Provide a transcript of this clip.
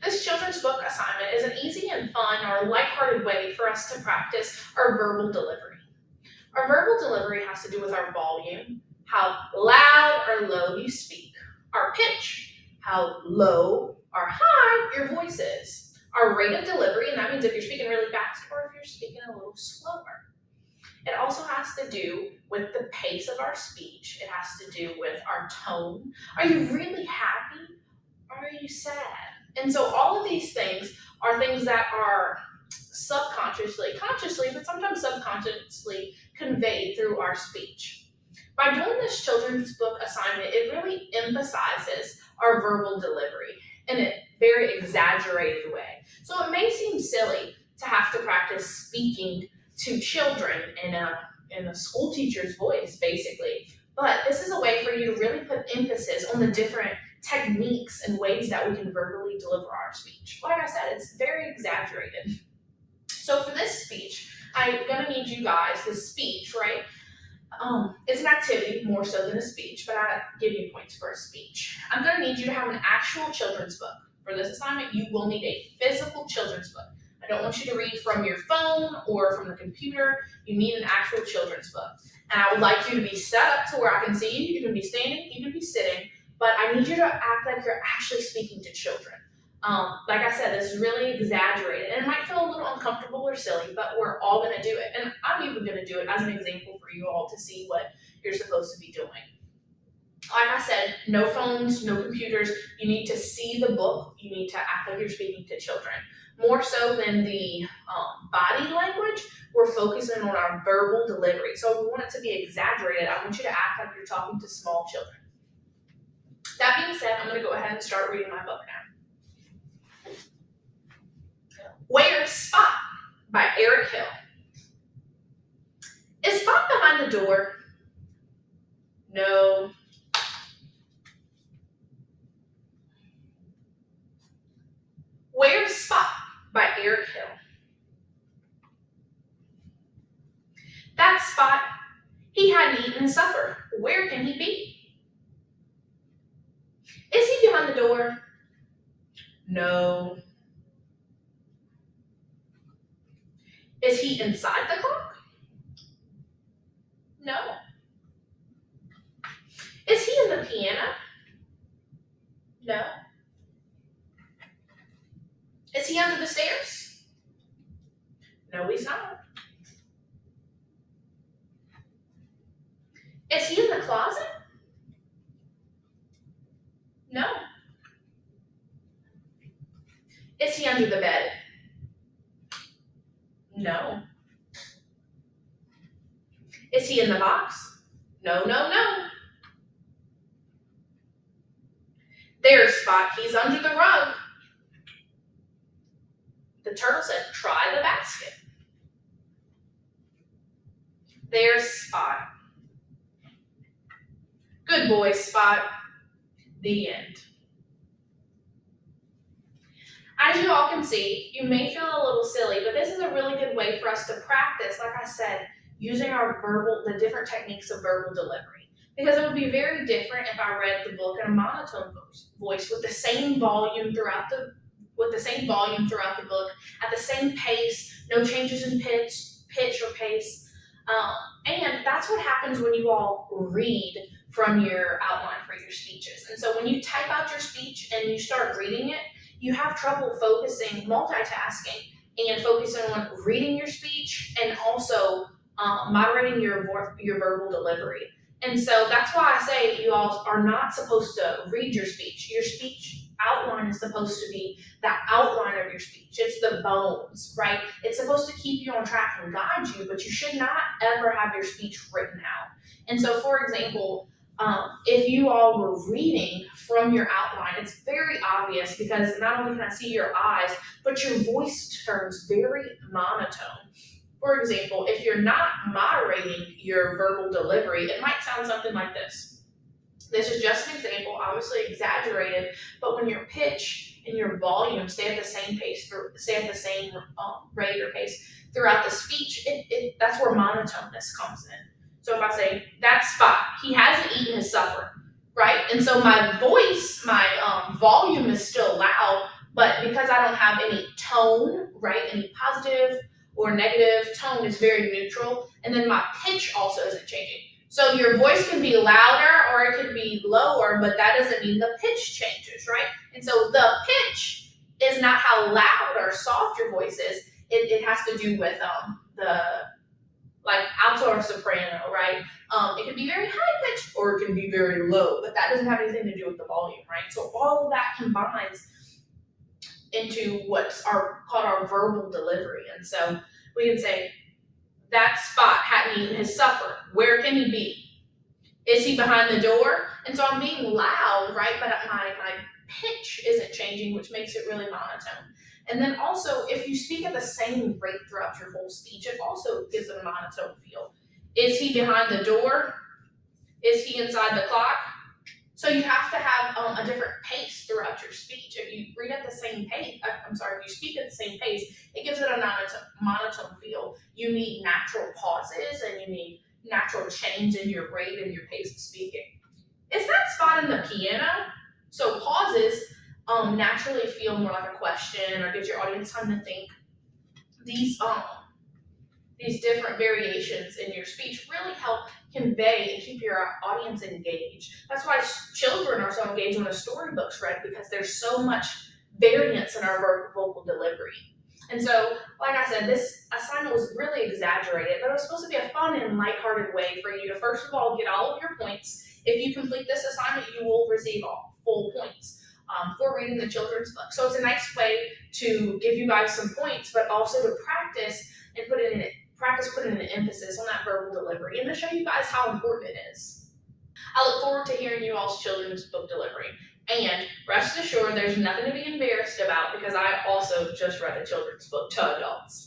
This children's book assignment is an easy and fun or lighthearted way for us to practice our verbal delivery. Our verbal delivery has to do with our volume, how loud or low you speak, our pitch, how low or high your voice is, our rate of delivery, and that means if you're speaking really fast or if you're speaking a little slower. It also has to do with the pace of our speech. It has to do with our tone. Are you really happy or are you sad? And so all of these things are things that are subconsciously, consciously, but sometimes subconsciously conveyed through our speech. By doing this children's book assignment, it really emphasizes our verbal delivery in a very exaggerated way. So it may seem silly to have to practice speaking to children in a school teacher's voice, basically. But this is a way for you to really put emphasis on the different techniques and ways that we can verbally deliver our speech. Like I said, it's very exaggerated. So for this speech, I'm gonna need you guys, this speech, right? It's an activity more so than a speech, but I give you points for a speech. I'm gonna need you to have an actual children's book. For this assignment, you will need a physical children's book. I don't want you to read from your phone or from the computer. You need an actual children's book. And I would like you to be set up to where I can see you. You can be standing, you can be sitting, but I need you to act like you're actually speaking to children. Like I said, this is really exaggerated, and it might feel a little uncomfortable or silly, but we're all going to do it. And I'm even going to do it as an example for you all to see what you're supposed to be doing. Like I said, no phones, no computers. You need to see the book. You need to act like you're speaking to children. More so than the body language, we're focusing on our verbal delivery. So we want it to be exaggerated. I want you to act like you're talking to small children. That being said, I'm going to go ahead and start reading my book now. Where's Spot by Eric Hill. Is Spot behind the door? No. Where's Spot by Eric Hill. That's Spot. He hadn't eaten his supper. Where can he be? Is he behind the door? No. Is he inside the clock? No. Is he in the piano? No. Is he under the stairs? No, he's not. Is he in the closet? No. Is he under the bed? No. Is he in the box? No, no, no. There's Spot. He's under the rug. The turtle said, try the basket. There's Spot. Good boy, Spot. The end. As you all can see, you may feel a little silly, but this is a really good way for us to practice, like I said, using the different techniques of verbal delivery. Because it would be very different if I read the book in a monotone voice with the same volume throughout the book, at the same pace, no changes in pitch or pace. And that's what happens when you all read from your outline for your speeches. And so when you type out your speech and you start reading it, you have trouble focusing, multitasking, and focusing on reading your speech and also moderating your verbal delivery. And so that's why I say you all are not supposed to read your speech. Your speech outline is supposed to be the outline of your speech. It's the bones, right? It's supposed to keep you on track and guide you, but you should not ever have your speech written out. And so, for example, if you all were reading from your outline, it's very obvious because not only can I see your eyes, but your voice turns very monotone. For example, if you're not moderating your verbal delivery, it might sound something like this. This is just an example, obviously exaggerated, but when your pitch and your volume stay at the same pace, stay at the same rate or pace throughout the speech, that's where monotoneness comes in. So if I say, that's Spot, he hasn't eaten his supper, right? And so my voice, my volume is still loud, but because because I don't have any tone, right? Any positive or negative tone is very neutral. And then my pitch also isn't changing. So your voice can be louder or it can be lower, but that doesn't mean the pitch changes, right? And so the pitch is not how loud or soft your voice is. It has to do with the like alto or soprano, right? It can be very high pitched or it can be very low, but that doesn't have anything to do with the volume, right? So all of that combines into what's called our verbal delivery. And so we can say, that Spot hadn't eaten his supper. Where can he be? Is he behind the door? And so I'm being loud, right? But my pitch isn't changing, which makes it really monotone. And then also, if you speak at the same rate throughout your whole speech, it also gives it a monotone feel. Is he behind the door? Is he inside the clock? So you have to have a different pace throughout your speech. If you read at the same pace, if you speak at the same pace, it gives it a monotone feel. You need natural pauses and you need natural change in your rate and your pace of speaking. Is that Spot in the piano? So pauses naturally feel more like a question or gives your audience time to think. These different variations in your speech really help convey and keep your audience engaged. That's why children are so engaged when a storybook's read, because there's so much variance in our vocal delivery. And so, like I said, this assignment was really exaggerated, but it was supposed to be a fun and lighthearted way for you to, first of all, get all of your points. If you complete this assignment, you will receive all full points for reading the children's book. So it's a nice way to give you guys some points, but also to practice and putting an emphasis on that verbal delivery and to show you guys how important it is. I look forward to hearing you all's children's book delivery. And rest assured, there's nothing to be embarrassed about because I also just read a children's book to adults.